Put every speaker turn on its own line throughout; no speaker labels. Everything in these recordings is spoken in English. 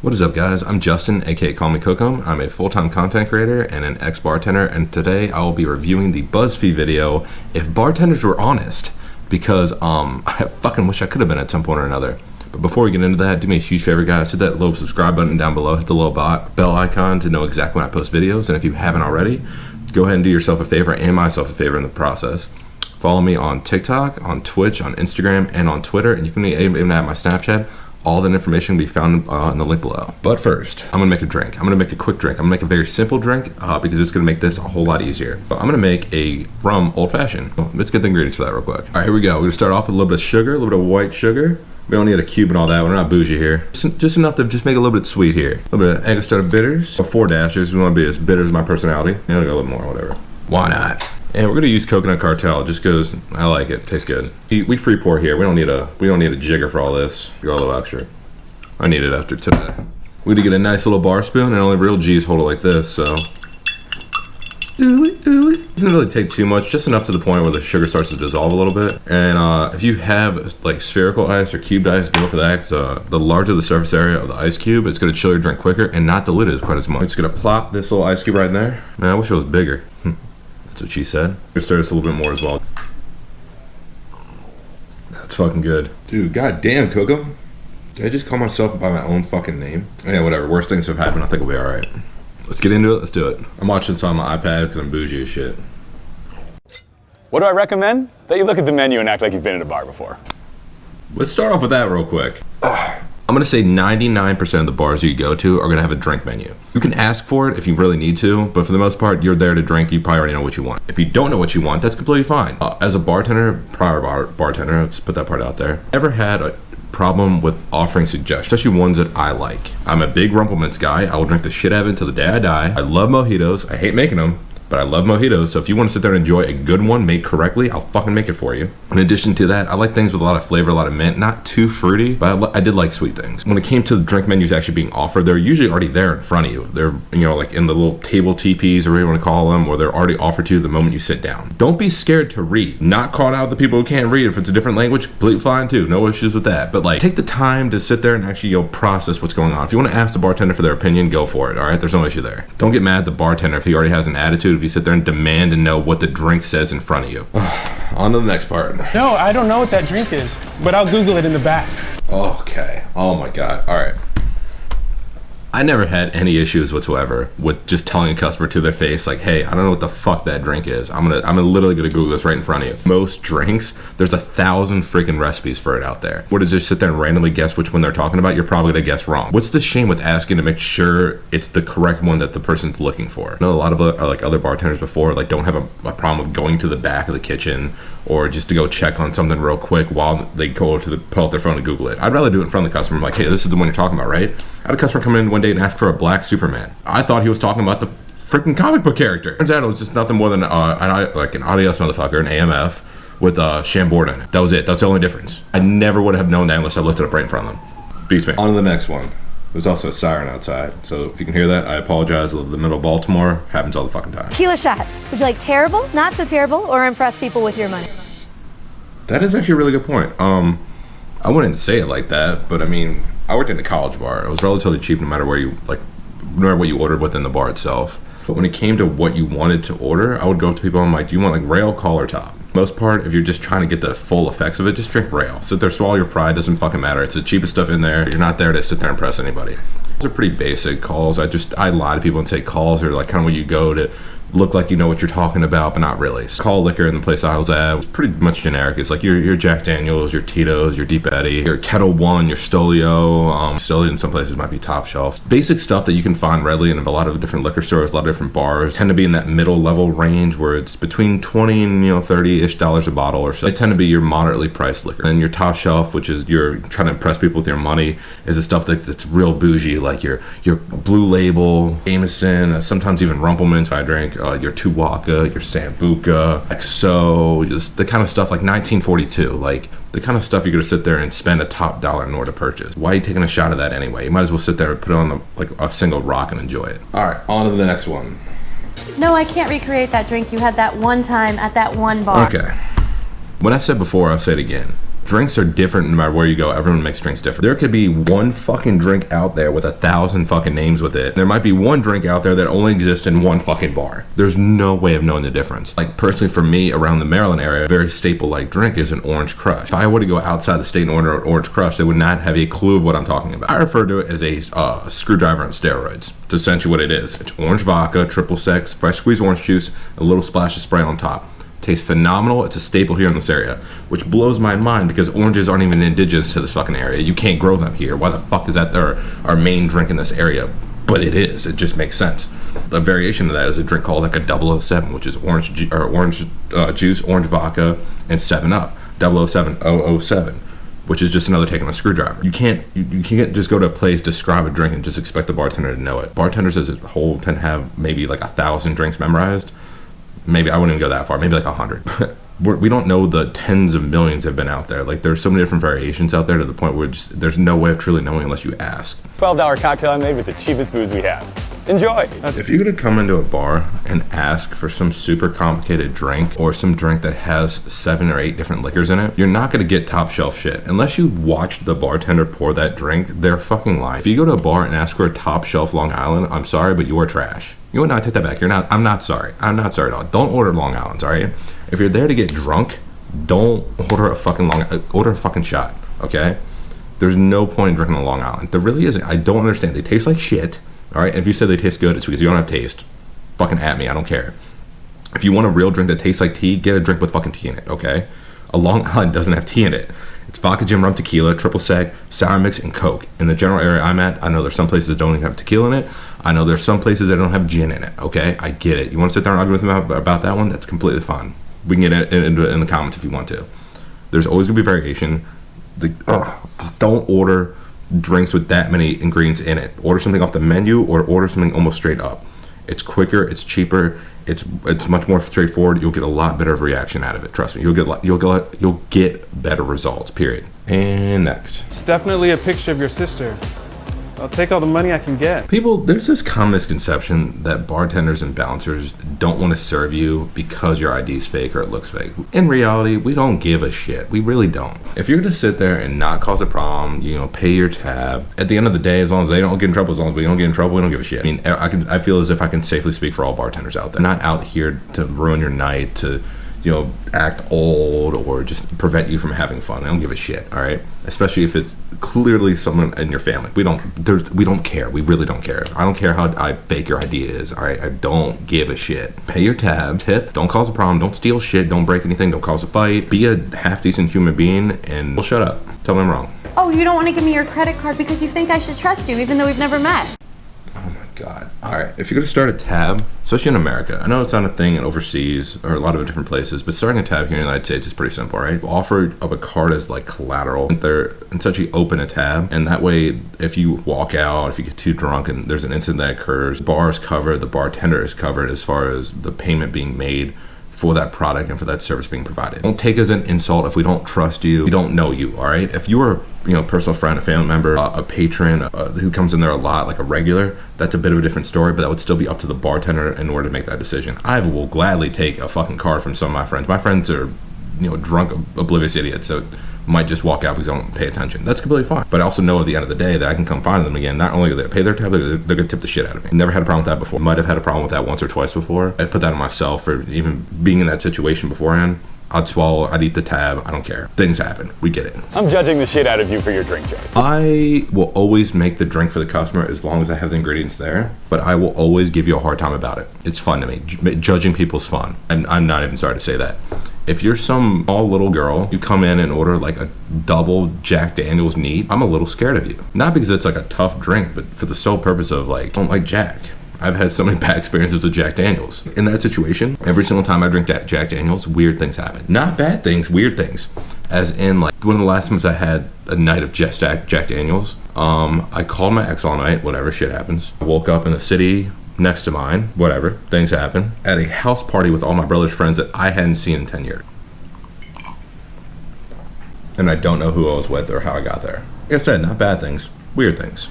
What is up, guys? I'm Justin, aka Call Me Cookum. I'm a full-time content creator and an ex-bartender, and today I will be reviewing the BuzzFeed video, If Bartenders Were Honest, because I fucking wish I could have been at some point or another. But before we get into that, do me a huge favor, guys. Hit that little subscribe button down below, hit the little bell icon to know exactly when I post videos, and if you haven't already, go ahead and do yourself a favor and myself a favor in the process. Follow me on TikTok, on Twitch, on Instagram, and on Twitter, and you can even add my Snapchat. All that information will be found in the link below. But first, I'm gonna make a drink. I'm gonna make a quick drink. I'm gonna make a very simple drink because it's gonna make this a whole lot easier. But I'm gonna make a rum old fashioned. Let's get the ingredients for that real quick. All right, here we go. We're gonna start off with a little bit of sugar, a little bit of white sugar. We don't need a cube and all that. We're not bougie here. Just enough to just make a little bit sweet here. A little bit of Angostura bitters. 4 dashes. We want to be as bitter as my personality. You know, go a little more, whatever. Why not? And we're gonna use coconut cartel just because I like it. Tastes good. We free pour here. We don't need a jigger for all this. You're a little extra. I need it after today. We need to get a nice little bar spoon, and only real G's hold it like this, so. It doesn't really take too much, just enough to the point where the sugar starts to dissolve a little bit. And if you have like spherical ice or cubed ice, go for that, because the larger the surface area of the ice cube, it's gonna chill your drink quicker and not dilute it quite as much. I'm just gonna plop this little ice cube right in there. Man, I wish it was bigger. That's what she said. I'm gonna stir this a little bit more as well. That's fucking good. Dude, goddamn, Cookum. Did I just call myself by my own fucking name? Yeah, whatever. Worst things have happened. I think we'll be alright. Let's get into it. Let's do it. I'm watching this on my iPad because I'm bougie as shit.
What do I recommend? That you look at the menu and act like you've been in a bar before.
Let's start off with that real quick. I'm going to say 99% of the bars you go to are going to have a drink menu. You can ask for it if you really need to, but for the most part, you're there to drink. You probably already know what you want. If you don't know what you want, that's completely fine. As a bartender, bartender, let's put that part out there, ever had a problem with offering suggestions, especially ones that I like. I'm a big Rumplemans guy. I will drink the shit out of it until the day I die. I love mojitos. I hate making them, but I love mojitos. So if you want to sit there and enjoy a good one made correctly, I'll fucking make it for you. In addition to that, I like things with a lot of flavor, a lot of mint, not too fruity, but I did like sweet things. When it came to the drink menus actually being offered, they're usually already there in front of you. They're, you know, like in the little table TPs or whatever you want to call them, or they're already offered to you the moment you sit down. Don't be scared to read. Not call out the people who can't read. If it's a different language, completely fine too. No issues with that. But like, take the time to sit there and actually, you know, process what's going on. If you want to ask the bartender for their opinion, go for it. All right, there's no issue there. Don't get mad at the bartender if he already has an attitude. If you sit there and demand to know what the drink says in front of you. On to the next part.
No, I don't know what that drink is, but I'll Google it in the back.
Okay. Oh my God. All right. I never had any issues whatsoever with just telling a customer to their face, like, hey, I don't know what the fuck that drink is. I'm literally gonna Google this right in front of you. Most drinks, there's 1,000 freaking recipes for it out there. What is just sit there and randomly guess which one they're talking about? You're probably gonna guess wrong. What's the shame with asking to make sure it's the correct one that the person's looking for? I know a lot of like other bartenders before like don't have a problem with going to the back of the kitchen or just to go check on something real quick while they go to pull out their phone and Google it. I'd rather do it in front of the customer. I'm like, hey, this is the one you're talking about, right? I had a customer come in one day and ask for a black Superman. I thought he was talking about the freaking comic book character. Turns out it was just nothing more than like an adios motherfucker, an AMF with Chambord in it. That was it. That's the only difference. I never would have known that unless I looked it up right in front of them. Beats me. On to the next one. There's also a siren outside, so if you can hear that, I apologize. I live in the middle of Baltimore. Happens all the fucking time.
Tequila shots. Would you like terrible, not so terrible, or impress people with your money?
That is actually a really good point. I wouldn't say it like that, but I mean, I worked in a college bar. It was relatively cheap no matter where you, like, no matter what you ordered within the bar itself. But when it came to what you wanted to order, I would go up to people and I'm like, do you want like rail, call, or top? Most part, if you're just trying to get the full effects of it, just drink rail. Sit there, swallow your pride, doesn't fucking matter. It's the cheapest stuff in there. You're not there to sit there and impress anybody. Those are pretty basic calls. I lie to people and say calls are like kind of where you go to look like you know what you're talking about, but not really. Call liquor in the place I was at was pretty much generic. It's like your Jack Daniels, your Tito's, your Deep Eddy, your Kettle One, your Stolio. Stolio in some places might be top shelf. Basic stuff that you can find readily in a lot of different liquor stores, a lot of different bars. Tend to be in that middle level range where it's between 20 and $30-ish a bottle or so. They tend to be your moderately priced liquor. And your top shelf, which is you're trying to impress people with your money, is the stuff that's real bougie, like your Blue Label, Jameson, sometimes even Rumplemans. I drink your Tuwaka, your Sambuca, XO, just the kind of stuff like 1942, like the kind of stuff you're gonna sit there and spend a top dollar in order to purchase. Why are you taking a shot of that anyway? You might as well sit there and put it on like a single rock and enjoy it. All right, on to the next one.
No, I can't recreate that drink you had that one time at that one bar.
Okay. When I said before, I'll say it again. Drinks are different no matter where you go. Everyone makes drinks different. There could be one fucking drink out there with 1,000 fucking names with it. There might be one drink out there that only exists in one fucking bar. There's no way of knowing the difference. Like personally for me, around the Maryland area, a very staple like drink is an Orange Crush. If I were to go outside the state and order an Orange Crush, they would not have a clue of what I'm talking about. I refer to it as a screwdriver on steroids. It's essentially what it is. It's orange vodka, triple sec, fresh squeezed orange juice, a little splash of spray on top. Tastes phenomenal. It's a staple here in this area, which blows my mind because oranges aren't even indigenous to this fucking area. You can't grow them here. Why the fuck is that our main drink in this area? But it is. It just makes sense. The variation of that is a drink called like a 007, which is orange juice, orange vodka, and 7-Up. 007, which is just another take on a screwdriver. You can't just go to a place, describe a drink, and just expect the bartender to know it. Bartenders as a whole tend to have maybe like 1,000 drinks memorized. Maybe I wouldn't even go that far, maybe like 100. We don't know the tens of millions that have been out there. Like there's so many different variations out there to the point where there's no way of truly knowing unless you ask.
$12 cocktail I made with the cheapest booze we have. Enjoy.
If you're gonna come into a bar and ask for some super complicated drink or some drink that has 7 or 8 different liquors in it, you're not gonna get top shelf shit. Unless you watch the bartender pour that drink, they're fucking lying. If you go to a bar and ask for a top shelf Long Island, I'm sorry, but you are trash. You know what? No, I take that back. I'm not sorry. I'm not sorry at all. Don't order Long Islands, all right? If you're there to get drunk, don't order a fucking order a fucking shot, okay? There's no point in drinking a Long Island. There really isn't. I don't understand. They taste like shit, all right? And if you say they taste good, it's because you don't have taste. Fucking at me. I don't care. If you want a real drink that tastes like tea, get a drink with fucking tea in it, okay? A Long Island doesn't have tea in it. It's vodka, gin, rum, tequila, triple sec, sour mix, and Coke. In the general area I'm at, I know there's some places that don't even have tequila in it. I know there's some places that don't have gin in it, okay? I get it. You want to sit there and argue with me about that one? That's completely fine. We can get it in the comments if you want to. There's always going to be variation. Just don't order drinks with that many ingredients in it. Order something off the menu or order something almost straight up. It's quicker, it's cheaper, it's much more straightforward. You'll get a lot better of a reaction out of it. Trust me, you'll get better results. Period. And next,
It's definitely a picture of your sister. I'll take all the money I can get.
people, there's this common misconception that bartenders and bouncers don't want to serve you because your ID is fake or it looks fake. In reality, we don't give a shit. We really don't. If you're gonna sit there and not cause a problem, pay your tab. At the end of the day, as long as they don't get in trouble, as long as we don't get in trouble, we don't give a shit. I mean, I feel as if I can safely speak for all bartenders out there. Not out here to ruin your night, to act old or just prevent you from having fun. I don't give a shit, all right? Especially if it's clearly someone in your family. We don't care. We really don't care. I don't care how fake your ID is, all right? I don't give a shit. Pay your tab, tip, don't cause a problem, don't steal shit, don't break anything, don't cause a fight. Be a half-decent human being and we'll shut up. Tell me I'm wrong.
Oh, you don't want to give me your credit card because you think I should trust you, even though we've never met.
Oh my God. All right. If you're going to start a tab, especially in America, I know it's not a thing in overseas or a lot of different places, but starting a tab here in the United States is pretty simple, right? Offer up a card as like collateral. They're essentially open a tab. And that way, if you walk out, if you get too drunk and there's an incident that occurs, the bar is covered, the bartender is covered as far as the payment being made for that product and for that service being provided. Don't take it as an insult if we don't trust you, we don't know you, all right? If you are a personal friend, a family member, a patron who comes in there a lot, like a regular, that's a bit of a different story, but that would still be up to the bartender in order to make that decision. I will gladly take a fucking card from some of my friends. My friends are, drunk, oblivious idiots, so might just walk out because I don't pay attention. That's completely fine. But I also know at the end of the day that I can come find them again. Not only do they pay their tab, they're gonna tip the shit out of me. Never had a problem with that before. Might have had a problem with that once or twice before. I put that on myself for even being in that situation beforehand. I'd swallow, I'd eat the tab, I don't care. Things happen, we get it.
I'm judging the shit out of you for your drink choice.
I will always make the drink for the customer as long as I have the ingredients there, but I will always give you a hard time about it. It's fun to me. Judging people's fun. I'm not even sorry to say that. If you're some small little girl, you come in and order like a double Jack Daniels neat, I'm a little scared of you. Not because it's like a tough drink, but for the sole purpose of like, don't like Jack. I've had so many bad experiences with Jack Daniels. In that situation, every single time I drink Jack Daniels, weird things happen. Not bad things, weird things. As in, like, one of the last times I had a night of just Jack Daniels, I called my ex all night, whatever, shit happens. I woke up in the city next to mine, whatever, things happen. At a house party with all my brother's friends that I hadn't seen in 10 years. And I don't know who I was with or how I got there. Like I said, not bad things, weird things.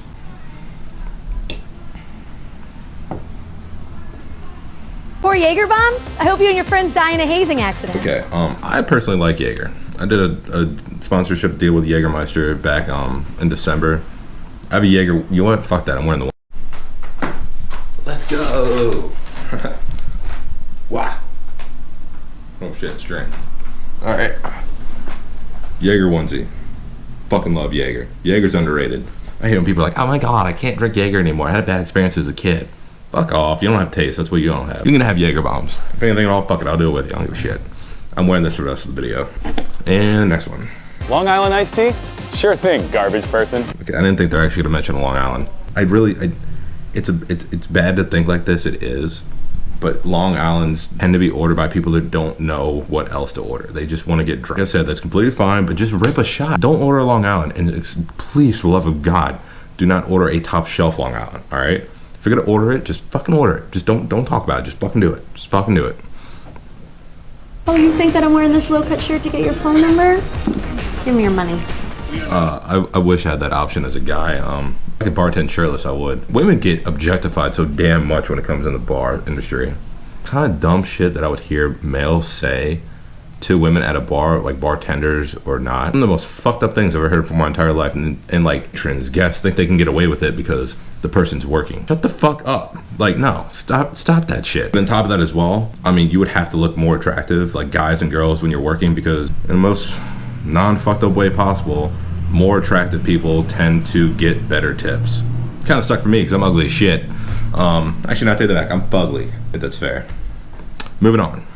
4 Jaeger bombs? I hope you and your friends die in a hazing accident.
Okay, I personally like Jaeger. I did a sponsorship deal with Jagermeister back in December. I have a Jaeger. You know what? Fuck that. I'm wearing the one. Let's go. Wow. Oh shit, it's drink. All right. Jaeger onesie. Fucking love Jaeger. Jaeger's underrated. I hate when people are like, oh my god, I can't drink Jaeger anymore. I had a bad experience as a kid. Fuck off. You don't have taste. That's what you don't have. You can have Jaeger bombs. If anything at all, fuck it. I'll do it with you. I don't give a shit. I'm wearing this for the rest of the video. And next one.
Long Island iced tea? Sure thing, garbage person.
Okay, I didn't think they're actually gonna mention Long Island. It's bad to think like this. It is, but Long Islands tend to be ordered by people that don't know what else to order. They just want to get drunk. Like I said, that's completely fine, but just rip a shot. Don't order a Long Island, and please, for the love of God, do not order a top shelf Long Island. All right, if you're gonna order it, just fucking order it. Just don't talk about it. Just fucking do it. Just fucking do it.
Oh, you think that I'm wearing this low-cut shirt to get your phone number? Give me your money.
I wish I had that option as a guy. I could bartend shirtless, I would. Women get objectified so damn much when it comes in the bar industry. Kind of dumb shit that I would hear males say to women at a bar, like bartenders or not. One of the most fucked up things I've ever heard for my entire life. And like trans guests think they can get away with it because the person's working. Shut the fuck up. Like, no, stop that shit. And on top of that as well, I mean, you would have to look more attractive, like guys and girls, when you're working, because in the most non-fucked up way possible, more attractive people tend to get better tips. Kind of sucked for me because I'm ugly as shit. Actually, not take that back. I'm fugly, if that's fair. Moving on.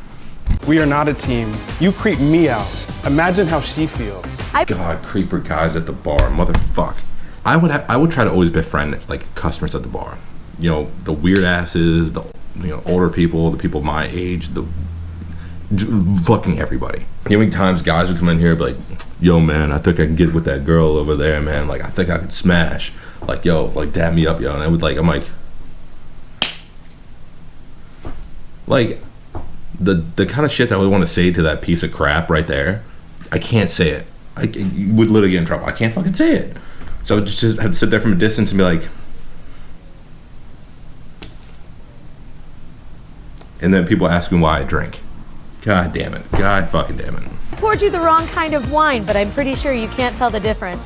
We are not a team. You creep me out. Imagine how she feels.
God, creeper guys at the bar, motherfuck. I would try to always befriend like customers at the bar. You know, the weird asses, the older people, the people my age, fucking everybody. You know how many times guys would come in here and be like, yo man, I think I can get with that girl over there, man. Like, I think I could smash. Like, yo, like dab me up, yo. And I would I'm like the kind of shit that I would want to say to that piece of crap right there, I can't say it. I would literally get in trouble. I can't fucking say it. So I would just have to sit there from a distance and be like, and then people ask me why I drink. God damn it. God fucking damn it.
I poured you the wrong kind of wine, but I'm pretty sure you can't tell the difference.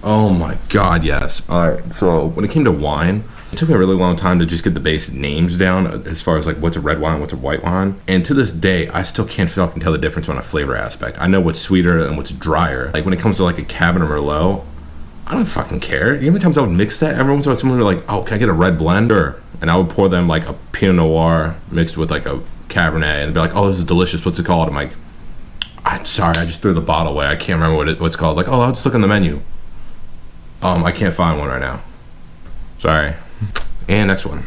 Oh my God, yes. All right, so when it came to wine, it took me a really long time to just get the basic names down as far as like what's a red wine, what's a white wine. And to this day, I still can't fucking tell the difference on a flavor aspect. I know what's sweeter and what's drier. Like when it comes to like a Cabernet Merlot, I don't fucking care. You know how many times I would mix that? Every once in a while someone would be like, oh, can I get a red blender? And I would pour them like a Pinot Noir mixed with like a Cabernet and be like, oh, this is delicious. What's it called? I'm like, I'm sorry, I just threw the bottle away. I can't remember what it's called. Like, oh, I'll just look on the menu. I can't find one right now. Sorry. And next one.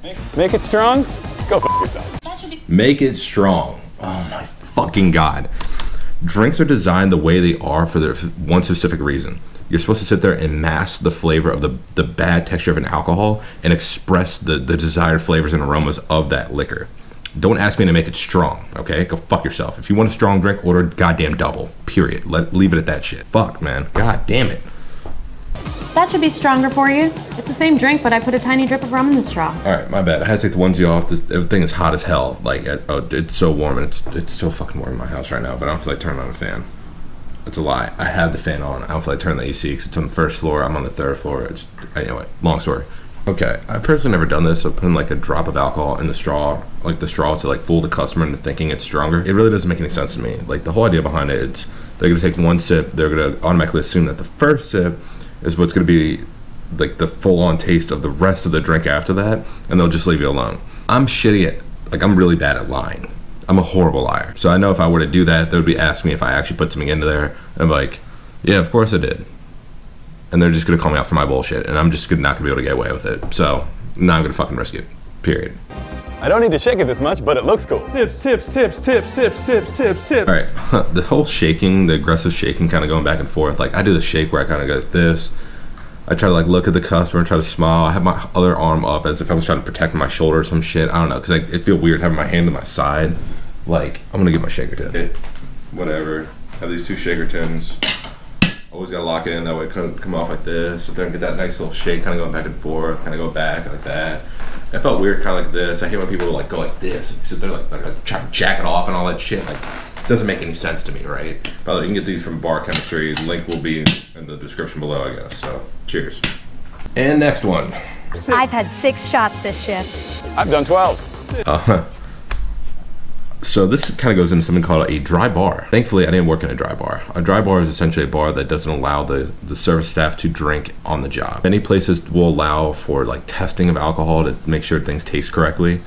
Make it strong? Go fuck yourself.
Make it strong. Oh my fucking God. Drinks are designed the way they are for their one specific reason. You're supposed to sit there and mask the flavor of the bad texture of an alcohol and express the desired flavors and aromas of that liquor. Don't ask me to make it strong, okay? Go fuck yourself. If you want a strong drink, order goddamn double. Period. Leave it at that shit. Fuck, man. God damn it.
That should be stronger for you. It's the same drink, but I put a tiny drip of rum in the straw.
All right, my bad. I had to take the onesie off. Everything is hot as hell. Like, it's so warm, and it's so fucking warm in my house right now, but I don't feel like turning on a fan. It's a lie. I have the fan on. I don't feel like turning the AC because it's on the first floor. I'm on the third floor. Anyway, long story. Okay, I've personally never done this. So putting like a drop of alcohol in the straw, like the straw to like fool the customer into thinking it's stronger. It really doesn't make any sense to me. Like the whole idea behind it, it's they're gonna take one sip. They're gonna automatically assume that the first sip is what's gonna be like the full-on taste of the rest of the drink after that, and they'll just leave you alone. I'm I'm really bad at lying. I'm a horrible liar. So I know if I were to do that, they would be asking me if I actually put something into there. And I'm like, yeah, of course I did. And they're just gonna call me out for my bullshit, and I'm just not gonna be able to get away with it. So now I'm gonna fucking risk it. Period.
I don't need to shake it this much, but it looks cool.
Tips, tips, tips, tips, tips, tips, tips, tips.
All right, the whole shaking, the aggressive shaking, kind of going back and forth. Like I do the shake where I kind of go like this. I try to like look at the customer and try to smile. I have my other arm up as if I was trying to protect my shoulder or some shit. I don't know, because it feel weird having my hand to my side. Like, I'm gonna get my shaker tin. Whatever. Have these two shaker tins. Always gotta lock it in, that way it couldn't come off like this. So then get that nice little shake, kind of going back and forth, kind of go back like that. It felt weird, kind of like this. I hate when people like go like this, and sit there like try to jack it off and all that shit. Like, doesn't make any sense to me, right? By the way, you can get these from Bar Chemistry. Link will be in the description below, I guess. So, cheers. And next one.
I've had 6 shots this shift.
I've done 12.
So this kind of goes into something called a dry bar. Thankfully, I didn't work in a dry bar. A dry bar is essentially a bar that doesn't allow the service staff to drink on the job. Many places will allow for like testing of alcohol to make sure things taste correctly.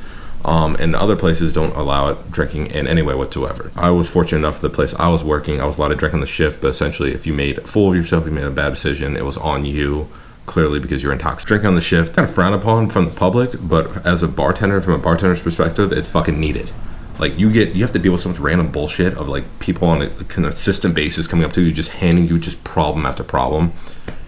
And other places don't allow it drinking in any way whatsoever. I was fortunate enough the place I was working, I was allowed to drink on the shift, but essentially if you made a fool of yourself, you made a bad decision, it was on you, clearly because you're intoxicated. Drinking on the shift, kind of frowned upon from the public, but as a bartender, from a bartender's perspective, it's fucking needed. Like you have to deal with so much random bullshit of like people on a consistent basis coming up to you, just handing you just problem after problem.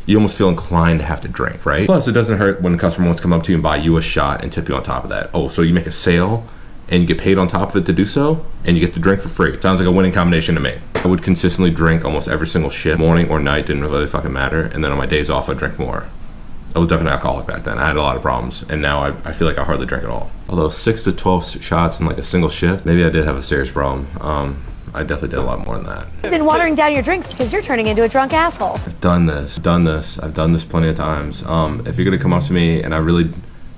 You almost feel inclined to have to drink, right? Plus, it doesn't hurt when a customer wants to come up to you and buy you a shot and tip you on top of that. Oh, so you make a sale and you get paid on top of it to do so, and you get to drink for free. Sounds like a winning combination to me. I would consistently drink almost every single shift, morning or night, didn't really fucking matter. And then on my days off, I'd drink more. I was definitely alcoholic back then. I had a lot of problems, and now I feel like I hardly drink at all. Although 6 to 12 shots in like a single shift, maybe I did have a serious problem. I definitely did a lot more than that.
You've been watering down your drinks because you're turning into a drunk asshole.
I've done this. I've done this plenty of times. If you're gonna come up to me and I really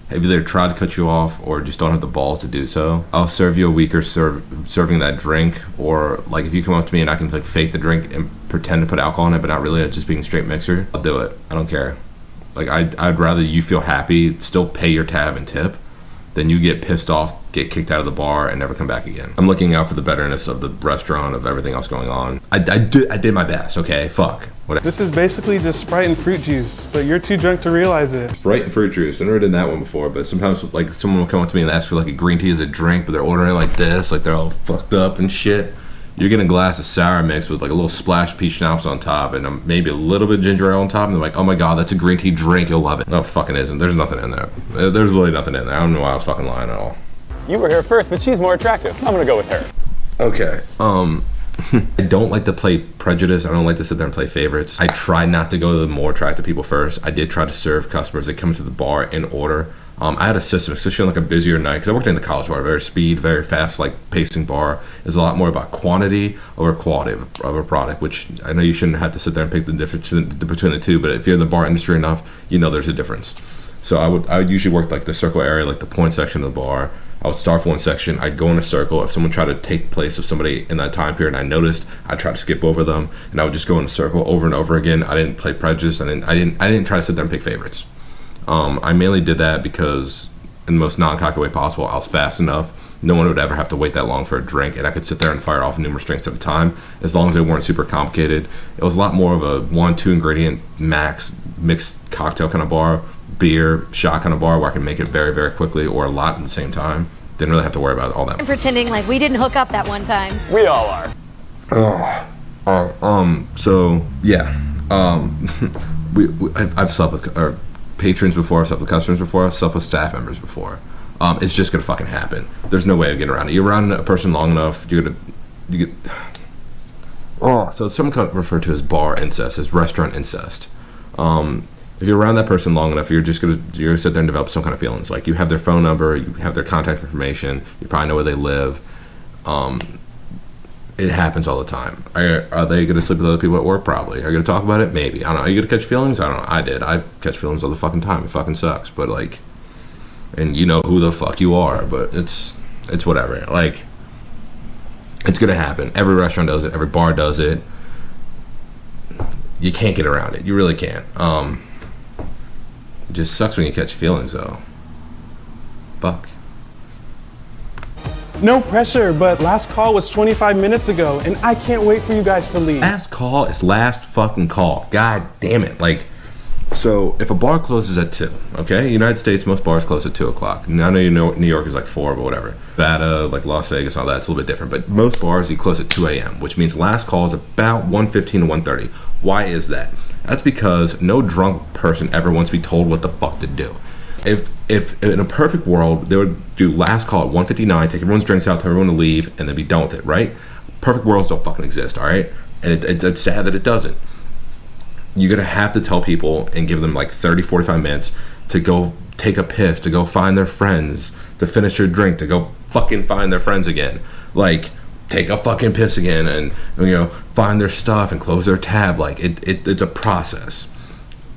have either tried to cut you off or just don't have the balls to do so, I'll serve you a weaker serving that drink. Or like if you come up to me and I can like fake the drink and pretend to put alcohol in it, but not really, just being straight mixer, I'll do it. I don't care. Like I'd rather you feel happy, still pay your tab and tip, than you get pissed off, get kicked out of the bar, and never come back again. I'm looking out for the betterness of the restaurant, of everything else going on. I did my best, okay? Fuck. Whatever.
This is basically just Sprite and fruit juice, but you're too drunk to realize it.
Sprite and fruit juice. I never did that one before, but sometimes like someone will come up to me and ask for like a green tea as a drink, but they're ordering it like this, like they're all fucked up and shit. You're getting a glass of sour mix with like a little splash peach schnapps on top and maybe a little bit of ginger ale on top, and they're like, oh my god, that's a green tea drink, you'll love it. No, it fucking isn't. There's nothing in there. There's really nothing in there. I don't know why I was fucking lying at all.
You were here first, but she's more attractive, so I'm gonna go with her.
Okay. I don't like to play prejudice. I don't like to sit there and play favorites. I try not to go to the more attractive people first. I did try to serve customers that come to the bar in order. I had a system, especially on like a busier night, because I worked in the college bar, very speed, very fast, like pacing bar. It's a lot more about quantity over quality of a product, which I know you shouldn't have to sit there and pick the difference between the two, but if you're in the bar industry enough, you know there's a difference. So I would usually work like the circle area, like the point section of the bar. I would start for one section, I'd go in a circle. If someone tried to take place of somebody in that time period and I noticed, I'd try to skip over them, and I would just go in a circle over and over again. I didn't play prejudice, I didn't try to sit there and pick favorites. I mainly did that because in the most non-cocky way possible, I was fast enough. No one would ever have to wait that long for a drink, and I could sit there and fire off numerous drinks at a time, as long as they weren't super complicated. It was a lot more of a 1-2 ingredient max mixed cocktail kind of bar, beer, shot kind of bar, where I could make it very, very quickly or a lot at the same time. Didn't really have to worry about all that.
I'm pretending like we didn't hook up that one time.
We all are.
So yeah, I've slept with patrons before, I've slept with customers before, I've slept with staff members before. It's just gonna fucking happen. There's no way of getting around it. You're around a person long enough, you get. So some kind of referred to as bar incest, as restaurant incest. If you're around that person long enough, you're gonna sit there and develop some kind of feelings. Like you have their phone number, you have their contact information, you probably know where they live. It happens all the time. Are they gonna sleep with other people at work? Probably. Are you gonna talk about it? Maybe. I don't know. Are you gonna catch feelings? I don't know. I did. I catch feelings all the fucking time. It fucking sucks. But like, and you know who the fuck you are. But it's whatever. Like, it's gonna happen. Every restaurant does it. Every bar does it. You can't get around it. You really can't. It just sucks when you catch feelings though. Fuck.
No pressure, but last call was 25 minutes ago, and I can't wait for you guys to leave.
Last call is last fucking call. God damn it. Like, so if a bar closes at 2, okay? United States, most bars close at 2 o'clock. Now, I know you know New York is like 4, but whatever. Nevada, like Las Vegas, all that, it's a little bit different. But most bars, you close at 2 a.m., which means last call is about 1:15 to 1:30. Why is that? That's because no drunk person ever wants to be told what the fuck to do. If in a perfect world, they would do last call at 1:59, take everyone's drinks out, tell everyone to leave, and then be done with it, right? Perfect worlds don't fucking exist, all right? And it's sad that it doesn't. You're gonna have to tell people and give them like 30, 45 minutes to go take a piss, to go find their friends, to finish your drink, to go fucking find their friends again. Like, take a fucking piss again and, you know, find their stuff and close their tab. Like it's a process.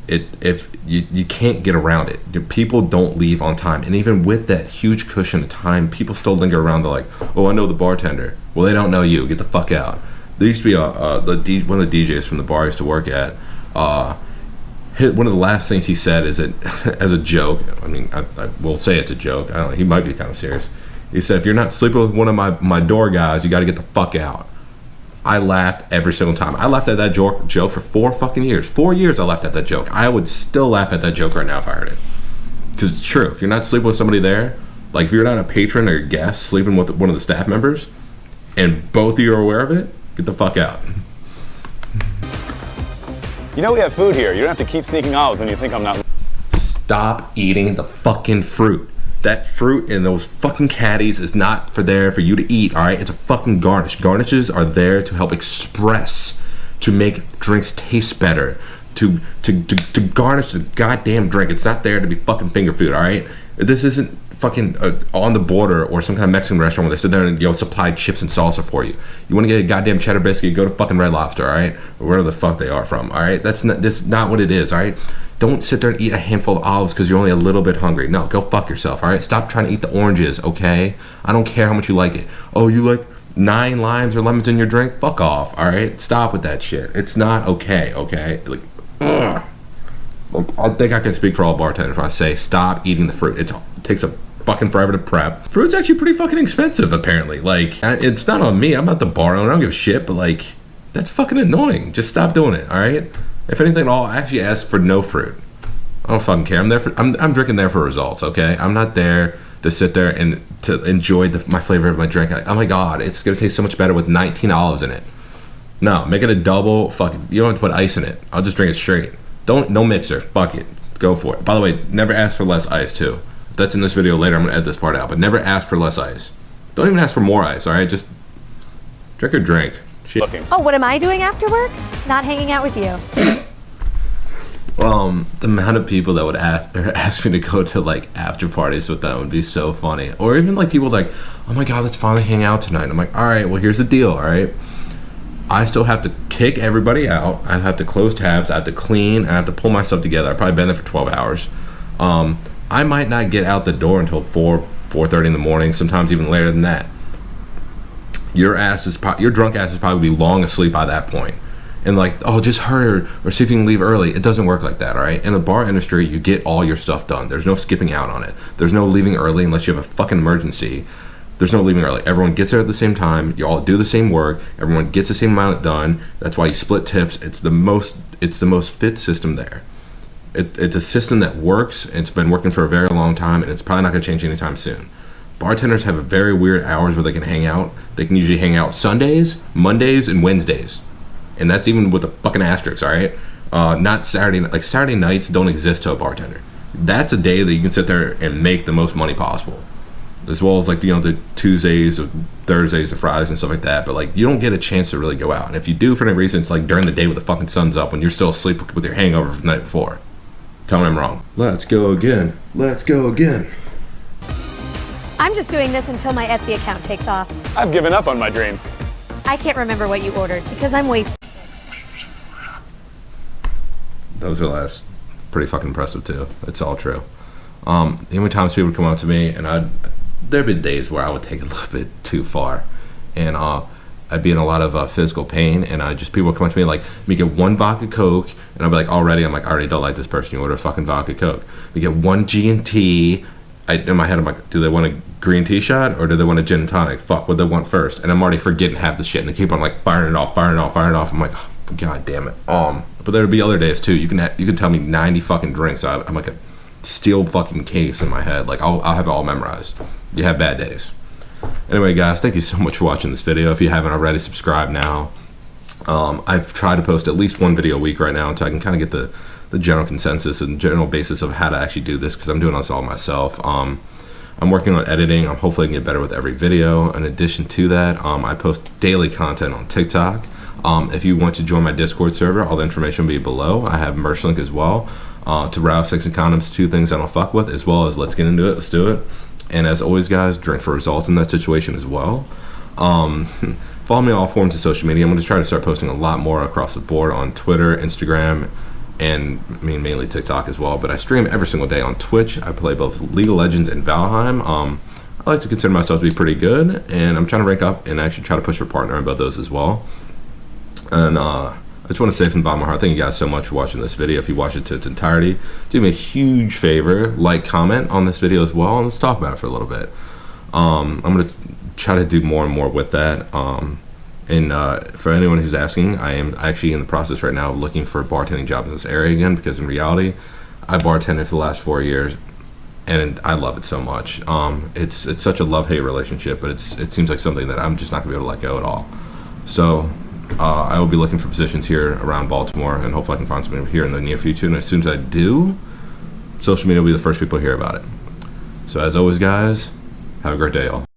If you can't get around it. People don't leave on time, and even with that huge cushion of time, people still linger around. They're like, oh, I know the bartender. Well, they don't know you. Get the fuck out. There used to be one of the DJs from the bar I used to work at. One of the last things he said is that, as a joke, I mean, I will say it's a joke. I don't know, he might be kind of serious. He said, if you're not sleeping with one of my door guys, you got to get the fuck out. I laughed every single time. I laughed at that joke for 4 fucking years. 4 years I laughed at that joke. I would still laugh at that joke right now if I heard it. Because it's true. If you're not sleeping with somebody there, like if you're not a patron or a guest sleeping with one of the staff members, and both of you are aware of it, get the fuck out.
You know we have food here. You don't have to keep sneaking olives when you think I'm not.
Stop eating the fucking fruit. That fruit and those fucking caddies is not for you to eat, all right? It's a fucking garnish. Garnishes are there to help express, to make drinks taste better, to garnish the goddamn drink. It's not there to be fucking finger food, all right? This isn't fucking on the border or some kind of Mexican restaurant where they sit there and, you know, supply chips and salsa for you. You want to get a goddamn cheddar biscuit, you go to fucking Red Lobster, all right? Or wherever the fuck they are from, all right? This is not what it is, all right? Don't sit there and eat a handful of olives because you're only a little bit hungry. No, go fuck yourself, all right? Stop trying to eat the oranges, okay? I don't care how much you like it. Oh, you like 9 limes or lemons in your drink? Fuck off, all right? Stop with that shit. It's not okay, okay? Like, ugh. I think I can speak for all bartenders when I say stop eating the fruit. It takes a fucking forever to prep. Fruit's actually pretty fucking expensive, apparently. Like, it's not on me. I'm not the bar owner. I don't give a shit, but, like, that's fucking annoying. Just stop doing it, all right? If anything, I'll actually ask for no fruit. I don't fucking care. I'm drinking there for results, okay? I'm not there to sit there and to enjoy my flavor of my drink. Oh my god, it's gonna taste so much better with 19 olives in it. No, make it a double. Fucking, you don't have to put ice in it. I'll just drink it straight. No mixer. Fuck it. Go for it. By the way, never ask for less ice too. If that's in this video later, I'm gonna edit this part out. But never ask for less ice. Don't even ask for more ice. All right, just drink your drink. Shit.
Oh, what am I doing after work? Not hanging out with you.
The amount of people that would ask me to go to like after parties with them would be so funny. Or even like people like, oh my god, let's finally hang out tonight. I'm like, all right, well here's the deal, all right. I still have to kick everybody out. I have to close tabs. I have to clean. I have to pull myself together. I've probably been there for 12 hours. I might not get out the door until 4:30 in the morning. Sometimes even later than that. Your drunk ass is probably be long asleep by that point. And like, oh, just hurry or see if you can leave early. It doesn't work like that, all right? In the bar industry, you get all your stuff done. There's no skipping out on it. There's no leaving early unless you have a fucking emergency. There's no leaving early. Everyone gets there at the same time. You all do the same work. Everyone gets the same amount done. That's why you split tips. It's the most fit system there. It's a system that works. It's been working for a very long time, and it's probably not going to change anytime soon. Bartenders have a very weird hours where they can hang out. They can usually hang out Sundays, Mondays, and Wednesdays. And that's even with a fucking asterisk, all right? Not Saturday. Like, Saturday nights don't exist to a bartender. That's a day that you can sit there and make the most money possible. As well as, like, you know, the Tuesdays or Thursdays or Fridays and stuff like that. But, like, you don't get a chance to really go out. And if you do, for any reason, it's like during the day when the fucking sun's up when you're still asleep with your hangover from the night before. Tell me I'm wrong. Let's go again. Let's go again.
I'm just doing this until my Etsy account takes off.
I've given up on my dreams.
I can't remember what you ordered because I'm wasted.
Those are last pretty fucking impressive too. It's all true. The only times people would come up to me, and there'd been days where I would take it a little bit too far, and I'd be in a lot of physical pain, and people would come up to me like, "Me get 1 vodka Coke," and I'd be like, I already don't like this person. You order a fucking vodka Coke. We get 1 G&T. In my head, I'm like, do they want a green tea shot or do they want a gin and tonic? Fuck, what do they want first? And I'm already forgetting half the shit, and they keep on like firing it off. I'm like, oh, god damn it. But there'd be other days too. You can tell me 90 fucking drinks. I'm like a steel fucking case in my head. Like I'll have it all memorized. You have bad days. Anyway, guys, thank you so much for watching this video. If you haven't already, subscribe now. I've tried to post at least 1 video a week right now, so I can kind of get the general consensus and general basis of how to actually do this, because I'm doing this all myself. I'm working on editing. I'm hopefully I can get better with every video. In addition to that, I post daily content on TikTok. If you want to join my Discord server, all the information will be below. I have merch link as well. To Rouse, Sex, and Condoms, 2 things I don't fuck with, as well as let's get into it. Let's do it. And as always, guys, drink for results in that situation as well. Follow me on all forms of social media. I'm going to try to start posting a lot more across the board on Twitter, Instagram, and I mean mainly TikTok as well. But I stream every single day on Twitch. I play both League of Legends and Valheim. I like to consider myself to be pretty good, and I'm trying to rank up and actually try to push for partner in both those as well. And I just want to say from the bottom of my heart, thank you guys so much for watching this video. If you watch it to its entirety, do me a huge favor, like, comment on this video as well, and let's talk about it for a little bit. I'm going to try to do more and more with that. And for anyone who's asking, I am actually in the process right now of looking for bartending jobs in this area again, because in reality, I bartended for the last 4 years, and I love it so much. It's such a love-hate relationship, but it seems like something that I'm just not going to be able to let go at all. So I will be looking for positions here around Baltimore, and hopefully I can find something here in the near future. And as soon as I do, social media will be the first people to hear about it. So as always, guys, have a great day, y'all.